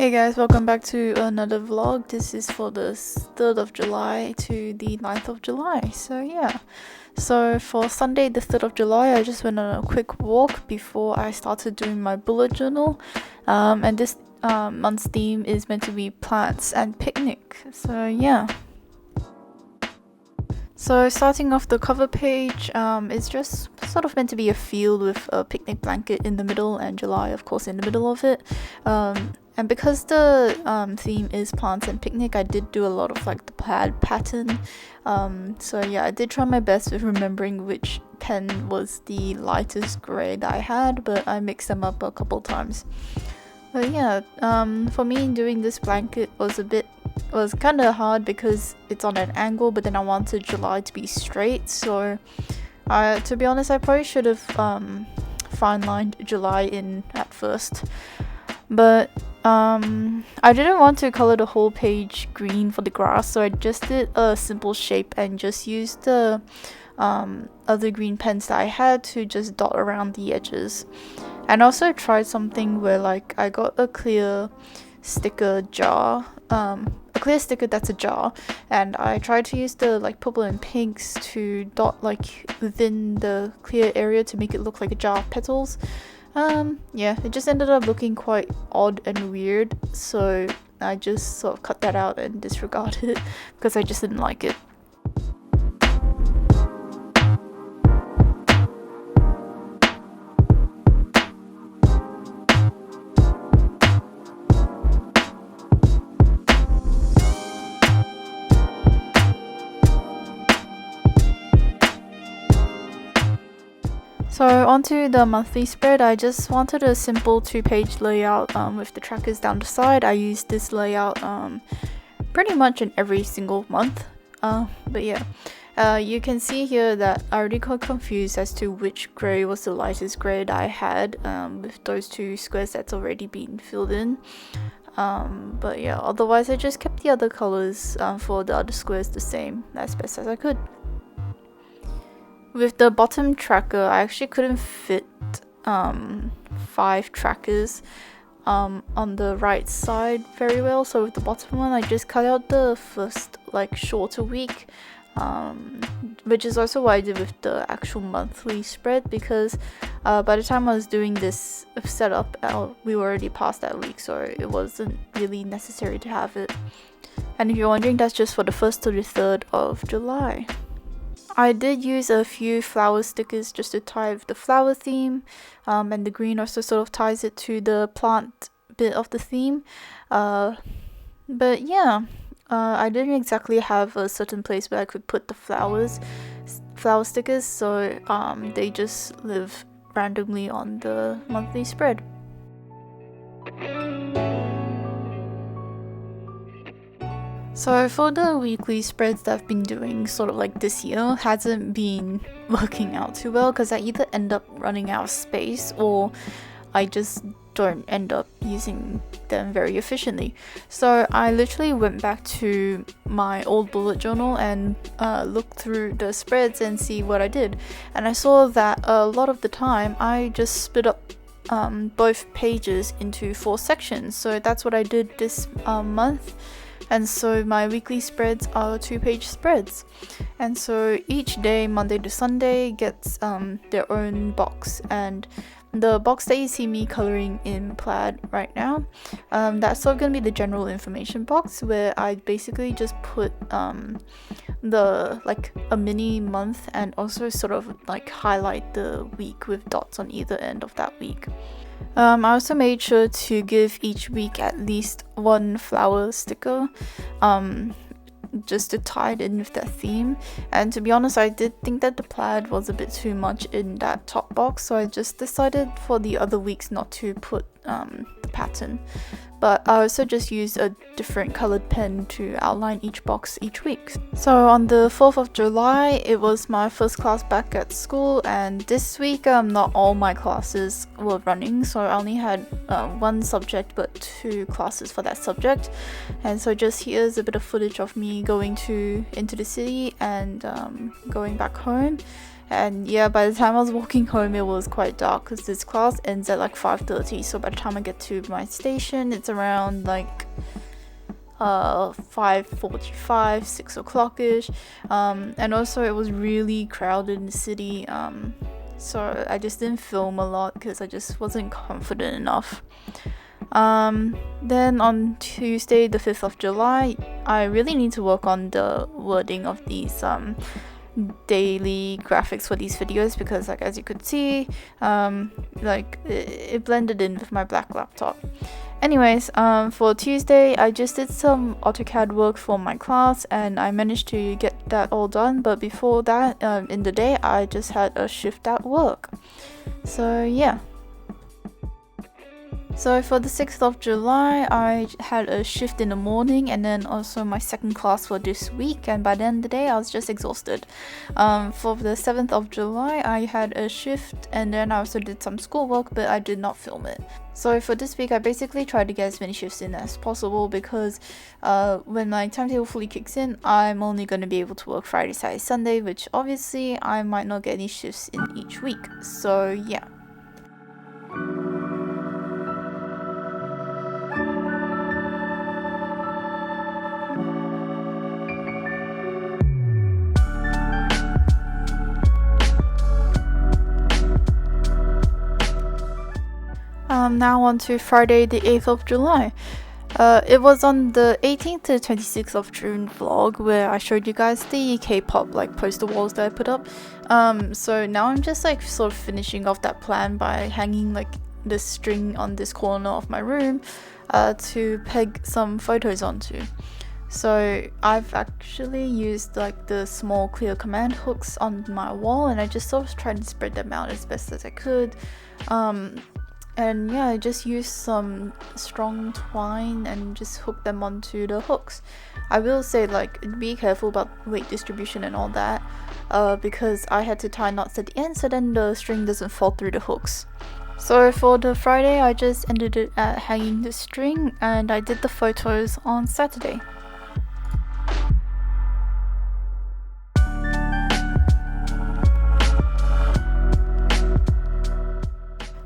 Hey guys, welcome back to another vlog. This is for the 3rd of July to the 9th of July. So for Sunday the 3rd of July, I just went on a quick walk before I started doing my bullet journal. And this month's theme is meant to be plants and picnic. So starting off the cover page, it's just sort of meant to be a field with a picnic blanket in the middle and July, of course, in the middle of it. And because the theme is plants and picnic, I did do a lot of like the plaid pattern. I did try my best with remembering which pen was the lightest grey that I had, but I mixed them up a couple times. For me doing this blanket was kind of hard because it's on an angle, but then I wanted July to be straight. So, to be honest, I probably should have fine lined July in at first, but I didn't want to color the whole page green for the grass, so I just did a simple shape and just used the other green pens that I had to just dot around the edges. And also tried something where like I got a clear sticker jar, a clear sticker that's a jar, and I tried to use the like purple and pinks to dot like within the clear area to make it look like a jar of petals. It just ended up looking quite odd and weird, so I just sort of cut that out and disregarded it because I just didn't like it. So onto the monthly spread, I just wanted a simple 2-page layout with the trackers down the side. I used this layout pretty much in every single month. You can see here that I already got confused as to which grey was the lightest grey that I had with those two squares that's already been filled in. Otherwise I just kept the other colors for the other squares the same as best as I could. With the bottom tracker, I actually couldn't fit 5 trackers on the right side very well, so with the bottom one I just cut out the first like shorter week, which is also what I did with the actual monthly spread, because by the time I was doing this setup, we were already past that week, so it wasn't really necessary to have it. And if you're wondering, that's just for the 1st to the 3rd of July. I did use a few flower stickers just to tie with the flower theme, and the green also sort of ties it to the plant bit of the theme. I didn't exactly have a certain place where I could put the flower stickers, so they just live randomly on the monthly spread. So for the weekly spreads that I've been doing sort of like this year hasn't been working out too well because I either end up running out of space or I just don't end up using them very efficiently. So I literally went back to my old bullet journal and looked through the spreads and see what I did. And I saw that a lot of the time I just split up both pages into 4 sections. So that's what I did this month. And so my weekly spreads are 2-page spreads. And so each day, Monday to Sunday, gets their own box. And the box that you see me coloring in plaid right now, that's sort of going to be the general information box, where I basically just put the like a mini month and also sort of like highlight the week with dots on either end of that week. I also made sure to give each week at least 1 flower sticker, just to tie it in with that theme. And to be honest, I did think that the plaid was a bit too much in that top box, so I just decided for the other weeks not to put the pattern. But I also just used a different colored pen to outline each box each week. So on the 4th of July, it was my first class back at school, and this week not all my classes were running, so I only had 1 subject but 2 classes for that subject. And so just here's a bit of footage of me going into the city and going back home. And yeah, by the time I was walking home, it was quite dark because this class ends at like 5:30. So by the time I get to my station, it's around like 5:45, 6 o'clock ish. And also it was really crowded in the city. So I just didn't film a lot because I just wasn't confident enough. Then on Tuesday, the 5th of July, I really need to work on the wording of these daily graphics for these videos because, like, as you could see, it blended in with my black laptop. Anyways, for Tuesday, I just did some AutoCAD work for my class and I managed to get that all done. But before that, in the day, I just had a shift at work. So yeah. So for the 6th of July, I had a shift in the morning and then also my second class for this week, and by the end of the day I was just exhausted. For the 7th of July, I had a shift and then I also did some schoolwork, but I did not film it. So for this week, I basically tried to get as many shifts in as possible because when my timetable fully kicks in, I'm only going to be able to work Friday, Saturday, Sunday, which obviously I might not get any shifts in each week. So yeah. Now on to Friday the 8th of July. It was on the 18th to 26th of June vlog where I showed you guys the K-pop like poster walls that I put up. So now I'm just like sort of finishing off that plan by hanging like the string on this corner of my room to peg some photos onto. So I've actually used like the small clear command hooks on my wall and I just sort of tried to spread them out as best as I could. And yeah, I just used some strong twine and just hooked them onto the hooks. I will say, like, be careful about weight distribution and all that, because I had to tie knots at the end so then the string doesn't fall through the hooks. So for the Friday, I just ended it at hanging the string and I did the photos on Saturday.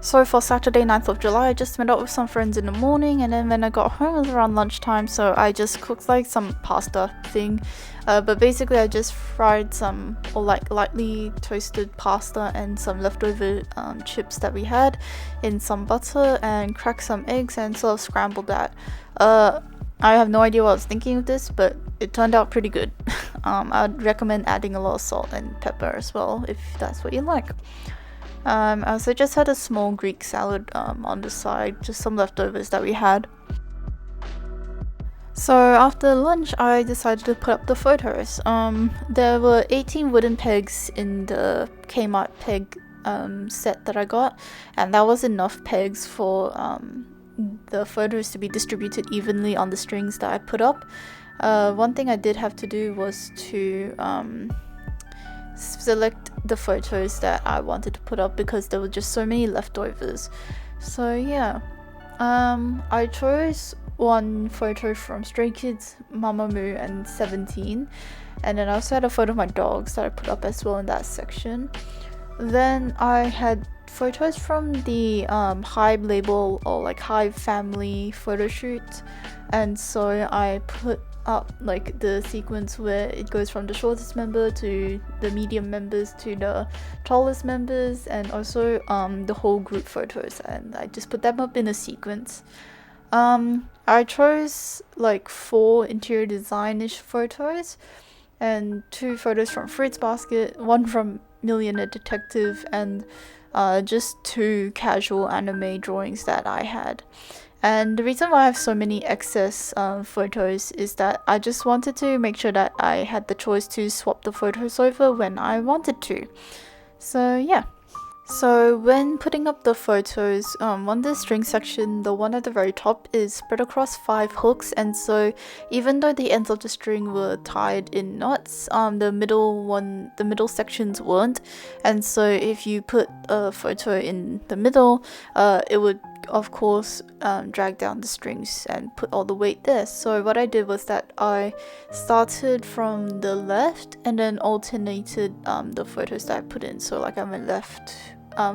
So for Saturday 9th of July, I just met up with some friends in the morning and then when I got home it was around lunchtime, so I just cooked like some pasta thing. But basically I just fried some lightly toasted pasta and some leftover chips that we had in some butter and cracked some eggs and sort of scrambled that. I have no idea what I was thinking of this, but it turned out pretty good. I'd recommend adding a lot of salt and pepper as well if that's what you like. I also just had a small Greek salad on the side, just some leftovers that we had. So after lunch, I decided to put up the photos. There were 18 wooden pegs in the Kmart peg set that I got, and that was enough pegs for the photos to be distributed evenly on the strings that I put up. One thing I did have to do was to select the photos that I wanted to put up because there were just so many leftovers. So yeah, I chose one photo from Stray Kids, Mamamoo and 17, and then I also had a photo of my dogs that I put up as well in that section. Then I had photos from the Hive label or like Hive family photo shoot, and so I put up like the sequence where it goes from the shortest member to the medium members to the tallest members, and also the whole group photos, and I just put them up in a sequence. I chose like 4 interior design-ish photos and 2 photos from Fruits Basket, 1 from Millionaire Detective, and just 2 casual anime drawings that I had. And the reason why I have so many excess photos is that I just wanted to make sure that I had the choice to swap the photos over when I wanted to. So yeah. So when putting up the photos, on the string section, the one at the very top is spread across 5 hooks, and so even though the ends of the string were tied in knots, the middle sections weren't, and so if you put a photo in the middle, it would of course drag down the strings and put all the weight there. So what I did was that I started from the left and then alternated the photos that I put in. So like I went left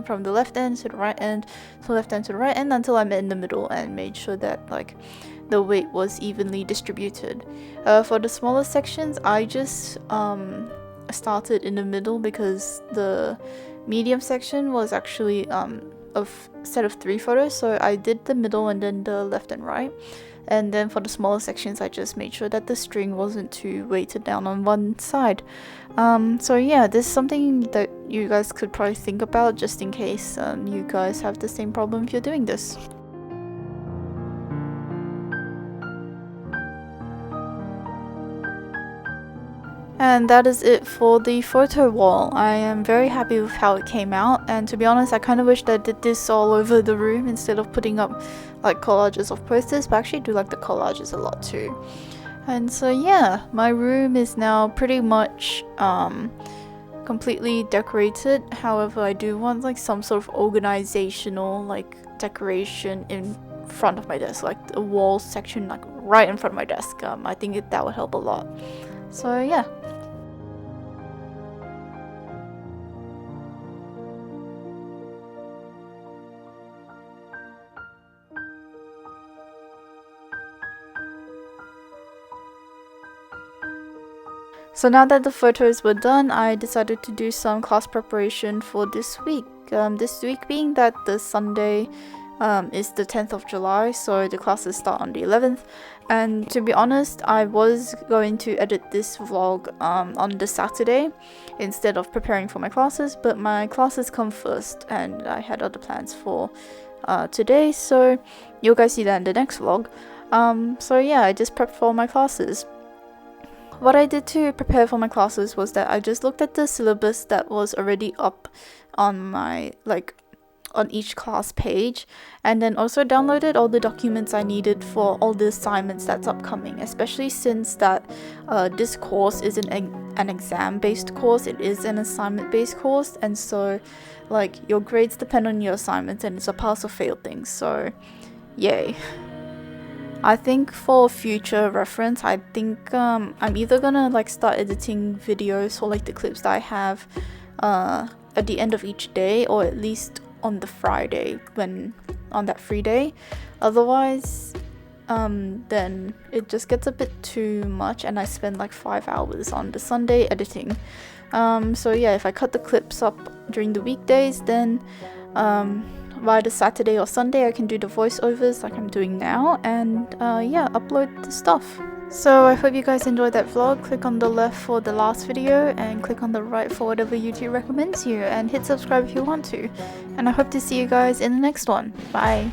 from the left end to the right end, to left end to the right end, until I'm in the middle, and made sure that like the weight was evenly distributed. For the smaller sections, I just started in the middle because the medium section was actually a set of 3 photos, so I did the middle and then the left and right. And then for the smaller sections, I just made sure that the string wasn't too weighted down on one side. So yeah, this is something that you guys could probably think about, just in case you guys have the same problem if you're doing this. And that is it for the photo wall. I am very happy with how it came out, and to be honest, I kind of wish that I did this all over the room instead of putting up like collages of posters, but I actually do like the collages a lot too. And so yeah, my room is now pretty much completely decorated. However, I do want like some sort of organizational like decoration in front of my desk, like the wall section like right in front of my desk. I think that would help a lot. So yeah. So now that the photos were done, I decided to do some class preparation for this week. This week being that the Sunday is the 10th of July, so the classes start on the 11th. And to be honest, I was going to edit this vlog on the Saturday instead of preparing for my classes, but my classes come first and I had other plans for today, so you'll guys see that in the next vlog. So yeah, I just prepped for my classes. What I did to prepare for my classes was that I just looked at the syllabus that was already up on my on each class page, and then also downloaded all the documents I needed for all the assignments that's upcoming, especially since that this course isn't an exam-based course, it is an assignment-based course, and so like your grades depend on your assignments and it's a pass or fail thing, so yay. I think for future reference, I think I'm either gonna like start editing videos or like the clips that I have at the end of each day, or at least on the Friday when on that free day. Otherwise then it just gets a bit too much and I spend like 5 hours on the Sunday editing. So yeah, if I cut the clips up during the weekdays, then by the Saturday or Sunday I can do the voiceovers like I'm doing now, and yeah, upload the stuff. So I hope you guys enjoyed that vlog. Click on the left for the last video and click on the right for whatever YouTube recommends you, and hit subscribe if you want to. And I hope to see you guys in the next one. Bye!